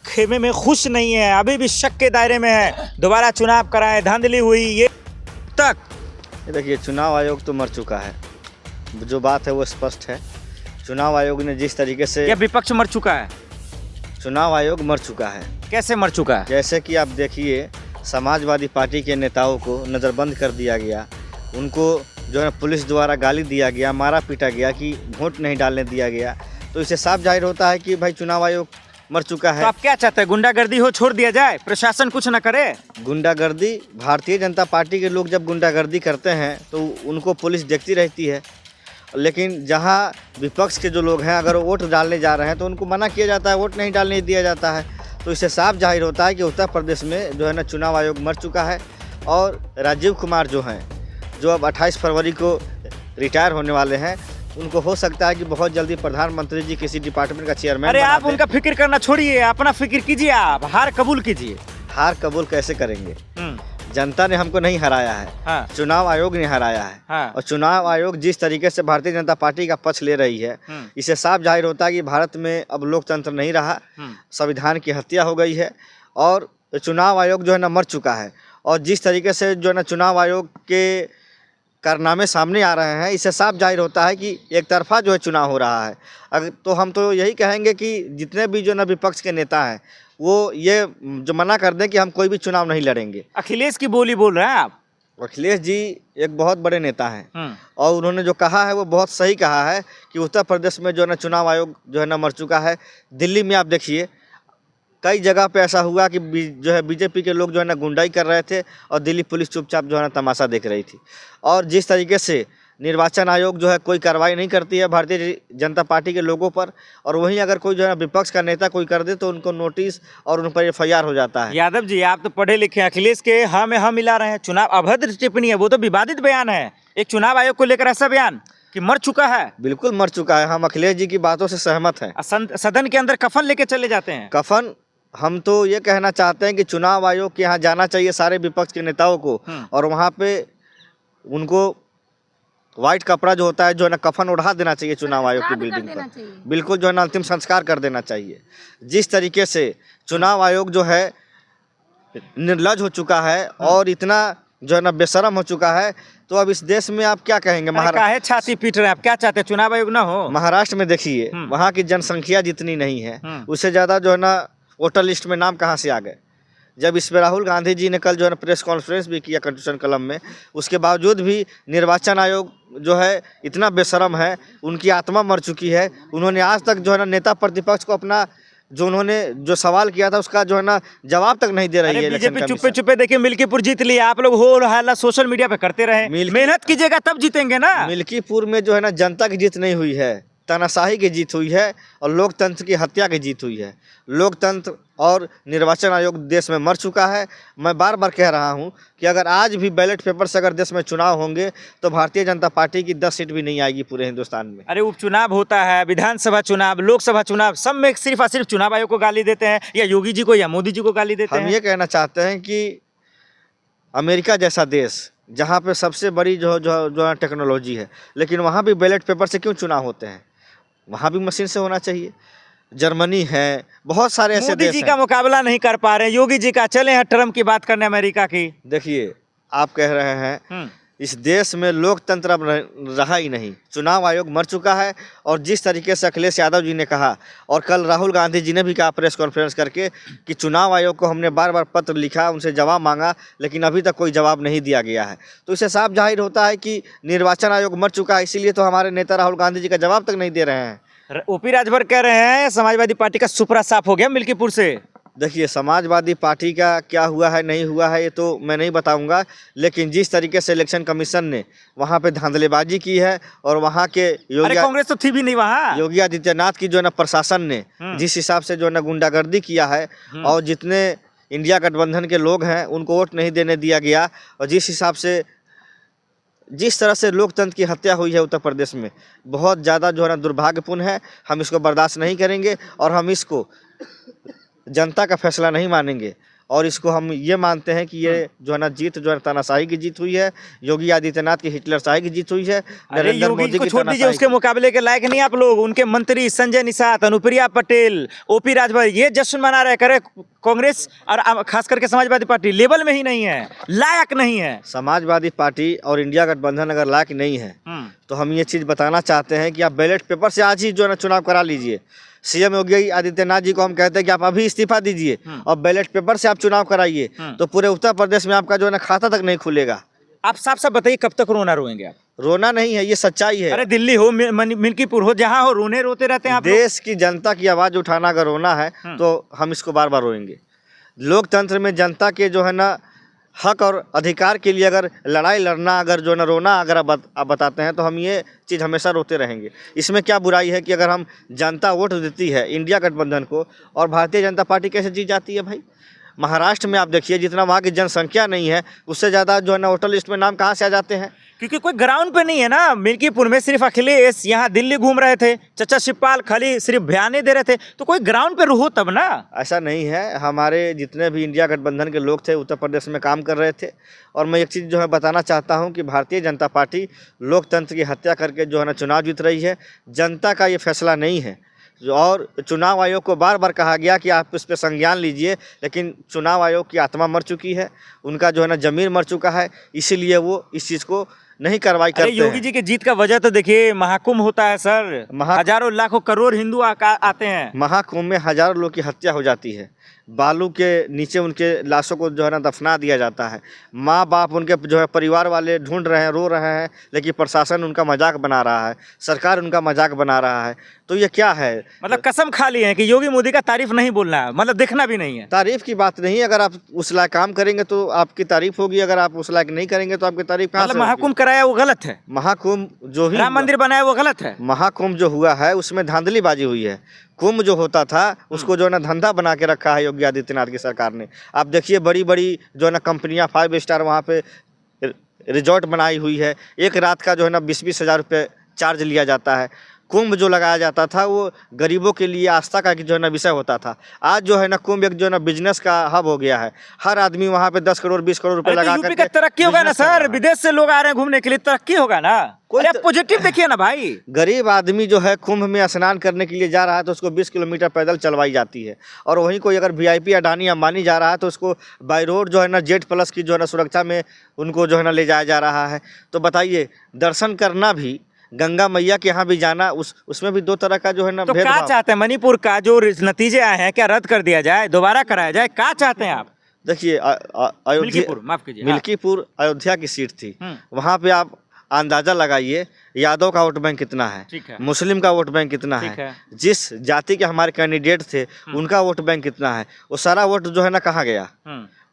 खेमे में खुश नहीं है, अभी भी शक के दायरे में है। दोबारा चुनाव कराए, धांधली हुई ये तक। देखिए, चुनाव आयोग तो मर चुका है, जो बात है वो स्पष्ट है। चुनाव आयोग ने जिस तरीके से, या विपक्ष मर चुका है? चुनाव आयोग मर चुका है। कैसे मर चुका है? जैसे कि आप देखिए, समाजवादी पार्टी के नेताओं को नज़रबंद कर दिया गया, उनको जो है पुलिस द्वारा गाली दिया गया, मारा पीटा गया कि वोट नहीं डालने दिया गया। तो इससे साफ जाहिर होता है कि भाई चुनाव आयोग मर चुका है। तो आप क्या चाहते हैं, गुंडागर्दी हो छोड़ दिया जाए, प्रशासन कुछ न करे? गुंडागर्दी, भारतीय जनता पार्टी के लोग जब गुंडागर्दी करते हैं तो उनको पुलिस देखती रहती है, लेकिन जहां विपक्ष के जो लोग हैं अगर वो वोट डालने जा रहे हैं तो उनको मना किया जाता है, वोट नहीं डालने दिया जाता है। तो इससे साफ जाहिर होता है कि उत्तर प्रदेश में जो है ना चुनाव आयोग मर चुका है। और राजीव कुमार जो हैं, जो अब 28 फरवरी को रिटायर होने वाले हैं, उनको हो सकता है कि बहुत जल्दी प्रधानमंत्री जी किसी डिपार्टमेंट का चेयरमैन अरे बना आप दें। उनका फिक्र करना छोड़िए, अपना फिक्र कीजिए, आप हार कबूल कीजिए। हार कबूल कैसे करेंगे? जनता ने हमको नहीं हराया है, हाँ। चुनाव आयोग ने हराया है। हाँ। और चुनाव आयोग जिस तरीके से भारतीय जनता पार्टी का पक्ष ले रही है, इससे साफ जाहिर होता है कि भारत में अब लोकतंत्र नहीं रहा, संविधान की हत्या हो गई है और चुनाव आयोग जो है ना मर चुका है। और जिस तरीके से जो है ना चुनाव आयोग के कारनामे सामने आ रहे हैं, इससे साफ जाहिर होता है कि एक तरफा जो है चुनाव हो रहा है। अगर तो हम तो यही कहेंगे कि जितने भी जो ना विपक्ष के नेता हैं वो ये जो मना कर दें कि हम कोई भी चुनाव नहीं लड़ेंगे। अखिलेश की बोली बोल रहे हैं आप? अखिलेश जी एक बहुत बड़े नेता हैं और उन्होंने जो कहा है वो बहुत सही कहा है कि उत्तर प्रदेश में जो है ना चुनाव आयोग जो है ना मर चुका है। दिल्ली में आप देखिए, कई जगह पे ऐसा हुआ कि जो है बीजेपी के लोग जो है ना गुंडाई कर रहे थे और दिल्ली पुलिस चुपचाप जो है ना तमाशा देख रही थी। और जिस तरीके से निर्वाचन आयोग जो है कोई कार्रवाई नहीं करती है भारतीय जनता पार्टी के लोगों पर, और वहीं अगर कोई जो है विपक्ष का नेता कोई कर दे तो उनको नोटिस और उन पर FIR हो जाता है। यादव जी, आप तो पढ़े लिखे हैं, अखिलेश के हाँ में हाँ मिला रहे हैं। चुनाव अभद्र टिप्पणी है, वो तो विवादित बयान है। एक चुनाव आयोग को लेकर ऐसा बयान कि मर चुका है। बिल्कुल मर चुका है, हम अखिलेश जी की बातों से सहमत हैं। सदन के अंदर कफन लेके चले जाते हैं। कफन, हम तो ये कहना चाहते हैं कि चुनाव आयोग के यहाँ जाना चाहिए सारे विपक्ष के नेताओं को, और वहाँ पे उनको व्हाइट कपड़ा जो होता है जो है ना कफन उड़ा देना चाहिए चुनाव आयोग की बिल्डिंग पर। बिल्कुल जो है ना अंतिम संस्कार कर देना चाहिए। जिस तरीके से चुनाव आयोग जो है निर्लज हो चुका है और इतना जो है ना बेशरम हो चुका है, तो अब इस देश में आप क्या कहेंगे? काहे छाती पीट रहे हैं आप? क्या चाहते हैं, चुनाव आयोग ना हो? महाराष्ट्र में देखिए, वहाँ की जनसंख्या जितनी नहीं है, उससे ज़्यादा जो है ना वोटर लिस्ट में नाम कहाँ से आ गए? जब इस पर राहुल गांधी जी ने कल जो है ना प्रेस कॉन्फ्रेंस भी किया कंस्टिट्यूशन क्लब में, उसके बावजूद भी निर्वाचन आयोग जो है इतना बेशरम है, उनकी आत्मा मर चुकी है। उन्होंने आज तक जो है ना नेता प्रतिपक्ष को अपना जो उन्होंने जो सवाल किया था उसका जो है ना जवाब तक नहीं दे रही है। बीजेपी चुप्पे चुप्पे देखिए मिल्कीपुर जीत लिया, आप लोग हो हल्ला सोशल मीडिया पे करते रहे। मेहनत कीजिएगा तब जीतेंगे ना। मिल्कीपुर में जो है ना जनता की जीत नहीं हुई है, तानाशाही की जीत हुई है और लोकतंत्र की हत्या की जीत हुई है। लोकतंत्र और निर्वाचन आयोग देश में मर चुका है। मैं बार बार कह रहा हूं कि अगर आज भी बैलेट पेपर से अगर देश में चुनाव होंगे तो भारतीय जनता पार्टी की 10 सीट भी नहीं आएगी पूरे हिंदुस्तान में। अरे उपचुनाव होता है, विधानसभा चुनाव, लोकसभा चुनाव, सब में सिर्फ और सिर्फ चुनाव आयोग को गाली देते हैं, या योगी जी को या मोदी जी को गाली देते हैं। हम ये कहना चाहते हैं कि अमेरिका जैसा देश जहाँ पे सबसे बड़ी जो टेक्नोलॉजी है, लेकिन वहाँ भी बैलेट पेपर से क्यों चुनाव होते हैं? वहाँ भी मशीन से होना चाहिए। जर्मनी है, बहुत सारे ऐसे देश हैं। मोदी जी का मुकाबला नहीं कर पा रहे, योगी जी का। चले हैं ट्रम्प की बात करने अमेरिका की। देखिए, आप कह रहे हैं इस देश में लोकतंत्र अब रहा ही नहीं, चुनाव आयोग मर चुका है। और जिस तरीके से अखिलेश यादव जी ने कहा और कल राहुल गांधी जी ने भी कहा प्रेस कॉन्फ्रेंस करके कि चुनाव आयोग को हमने बार बार पत्र लिखा, उनसे जवाब मांगा, लेकिन अभी तक कोई जवाब नहीं दिया गया है। तो इससे साफ जाहिर होता है कि निर्वाचन आयोग मर चुका है, इसीलिए तो हमारे नेता राहुल गांधी जी का जवाब तक नहीं दे रहे हैं। ओपी राजभर कह रहे हैं समाजवादी पार्टी का सुपरा साफ हो गया मिल्कीपुर से। देखिए, समाजवादी पार्टी का क्या हुआ है नहीं हुआ है ये तो मैं नहीं बताऊंगा, लेकिन जिस तरीके से इलेक्शन कमीशन ने वहां पे धांधलेबाजी की है और वहां के कांग्रेस तो थी भी नहीं वहां, योगी आदित्यनाथ की जो है ना प्रशासन ने जिस हिसाब से जो है ना गुंडागर्दी किया है और जितने इंडिया गठबंधन के लोग हैं उनको वोट नहीं देने दिया गया, और जिस हिसाब से जिस तरह से लोकतंत्र की हत्या हुई है उत्तर प्रदेश में, बहुत ज़्यादा जो है ना दुर्भाग्यपूर्ण है। हम इसको बर्दाश्त नहीं करेंगे और हम इसको जनता का फैसला नहीं मानेंगे। और इसको हम ये मानते हैं कि ये जो है ना जीत जो है तानाशाही की जीत हुई है, योगी आदित्यनाथ की हिटलरशाही की जीत हुई है, अरे नरेंद्र योगी मोदी को की छोड़ दीजिए, तानाशाही उसके मुकाबले के लायक नहीं आप लोग। उनके मंत्री संजय निषाद, अनुप्रिया पटेल, ओपी राजभर ये जश्न मना रहे, करे कांग्रेस और खास करके समाजवादी पार्टी लेवल में ही नहीं है, लायक नहीं है। समाजवादी पार्टी और इंडिया गठबंधन अगर लायक नहीं है तो हम ये चीज़ बताना चाहते हैं कि आप बैलेट पेपर से आज ही जो है ना चुनाव करा लीजिए। सीएम योगी आदित्यनाथ जी को हम कहते हैं कि आप अभी इस्तीफा दीजिए और बैलेट पेपर से आप चुनाव कराइए, तो पूरे उत्तर प्रदेश में आपका जो है ना खाता तक नहीं खुलेगा। आप साफ साफ बताइए, कब तक रोना रोएंगे आप? रोना नहीं है, ये सच्चाई है। अरे दिल्ली हो, मिल्कीपुर हो, जहाँ हो, रोने रोते रहते हैं आप लोग। देश की जनता की आवाज़ उठाना अगर रोना है तो हम इसको बार बार रोएंगे। लोकतंत्र में जनता के जो है ना हक और अधिकार के लिए अगर लड़ाई लड़ना, अगर जो ना रोना अगर आप बताते हैं तो हम ये चीज़ हमेशा रोते रहेंगे। इसमें क्या बुराई है कि अगर हम जनता वोट देती है इंडिया गठबंधन को और भारतीय जनता पार्टी कैसे जीत जाती है भाई? महाराष्ट्र में आप देखिए, जितना वहाँ की जनसंख्या नहीं है उससे ज़्यादा जो है ना वोटर लिस्ट में नाम कहाँ से आ जाते हैं? क्योंकि कोई ग्राउंड पे नहीं है ना। मिल्कीपुर में सिर्फ अखिलेश, यहाँ दिल्ली घूम रहे थे, चचा शिवपाल खाली सिर्फ बयाने दे रहे थे, तो कोई ग्राउंड पे रहो तब ना। ऐसा नहीं है। हमारे जितने भी इंडिया गठबंधन के लोग थे उत्तर प्रदेश में काम कर रहे थे, और मैं एक चीज़ जो है बताना चाहता हूं कि भारतीय जनता पार्टी लोकतंत्र की हत्या करके जो है ना चुनाव जीत रही है। जनता का ये फैसला नहीं है, और चुनाव आयोग को बार बार कहा गया कि आप इस पर संज्ञान लीजिए, लेकिन चुनाव आयोग की आत्मा मर चुकी है, उनका जो है ना जमीर मर चुका है, इसीलिए वो इस चीज़ को नहीं कार्रवाई करते हैं। योगी जी की जीत का वजह तो देखिए, महाकुंभ होता है सर, हजारों लाखों करोड़ हिंदू आते हैं। महाकुंभ में हजारों लोग की हत्या हो जाती है, बालू के नीचे उनके लाशों को जो है ना दफना दिया जाता है। माँ बाप उनके जो है परिवार वाले ढूंढ रहे हैं, रो रहे हैं, लेकिन प्रशासन उनका मजाक बना रहा है, सरकार उनका मजाक बना रहा है। तो ये क्या है? मतलब कसम खा लिए हैं कि योगी मोदी का तारीफ नहीं बोलना है, मतलब देखना भी नहीं है। तारीफ की बात नहीं, अगर आप उस लायक काम करेंगे तो आपकी तारीफ होगी, अगर आप उस लायक नहीं करेंगे तो आपकी तारीफ कहाँ से होगी? महाकुंभ कराया वो गलत है, महाकुंभ जो ही राम मंदिर बनाया वो गलत है, महाकुंभ जो हुआ है उसमें धांधलीबाजी हुई है। कुंभ जो होता था उसको जो है ना धंधा बना के रखा है योगी आदित्यनाथ की सरकार ने। आप देखिए बड़ी बड़ी जो है ना कंपनियां 5 स्टार वहाँ पे रिजॉर्ट बनाई हुई है, एक रात का जो है ना 20-20 हज़ार रुपये चार्ज लिया जाता है। कुंभ जो लगाया जाता था वो गरीबों के लिए आस्था का जो है ना विषय होता था। आज जो है ना कुंभ एक जो है ना बिजनेस का हब हो गया है, हर आदमी वहाँ पे 10 करोड़ 20 करोड़ रुपए लगा यूपी का तरक्की होगा ना सर, विदेश से लोग आ रहे हैं घूमने के लिए, तरक्की होगा ना। अरे पॉजिटिव देखिए ना भाई। गरीब आदमी जो है कुंभ में स्नान करने के लिए जा रहा है तो उसको 20 किलोमीटर पैदल चलवाई जाती है, और वहीं कोई अगर VIP अडानी अंबानी जा रहा है तो उसको बाई रोड जो है ना जेट प्लस की जो है ना सुरक्षा में उनको जो है ना ले जाया जा रहा है। तो बताइए, दर्शन करना भी, गंगा मैया के यहाँ भी जाना, उसमें भी 2 तरह का जो है ना तो क्या चाहते हैं? मणिपुर का जो नतीजे आए हैं क्या रद्द कर दिया जाए, दोबारा कराया जाए, क्या चाहते हैं आप? देखिए, अयोध्या, माफ कीजिए, मिल्कीपुर अयोध्या की सीट थी, वहाँ पे आप अंदाजा लगाइए यादव का वोट बैंक कितना है, मुस्लिम का वोट बैंक कितना है, जिस जाति के हमारे कैंडिडेट थे उनका वोट बैंक कितना है, वो सारा वोट जो है ना कहाँ गया,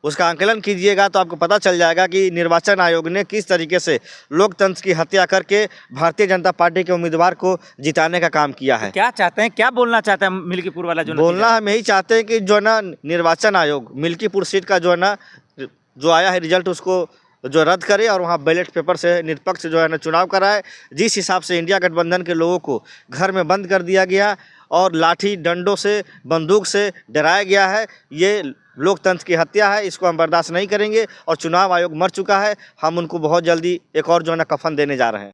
उसका आंकलन कीजिएगा तो आपको पता चल जाएगा कि निर्वाचन आयोग ने किस तरीके से लोकतंत्र की हत्या करके भारतीय जनता पार्टी के उम्मीदवार को जिताने का काम किया है। क्या चाहते हैं, क्या बोलना चाहते हैं मिल्कीपुर वाला? जो बोलना हम यही चाहते हैं कि जो है ना निर्वाचन आयोग मिल्कीपुर सीट का जो है ना जो आया है रिजल्ट उसको जो रद्द करे और वहाँ बैलेट पेपर से निष्पक्ष जो है ना चुनाव कराए। जिस हिसाब से इंडिया गठबंधन के लोगों को घर में बंद कर दिया गया और लाठी डंडों से बंदूक से डराया गया है, ये लोकतंत्र की हत्या है, इसको हम बर्दाश्त नहीं करेंगे। और चुनाव आयोग मर चुका है, हम उनको बहुत जल्दी एक और जो है ना कफन देने जा रहे हैं।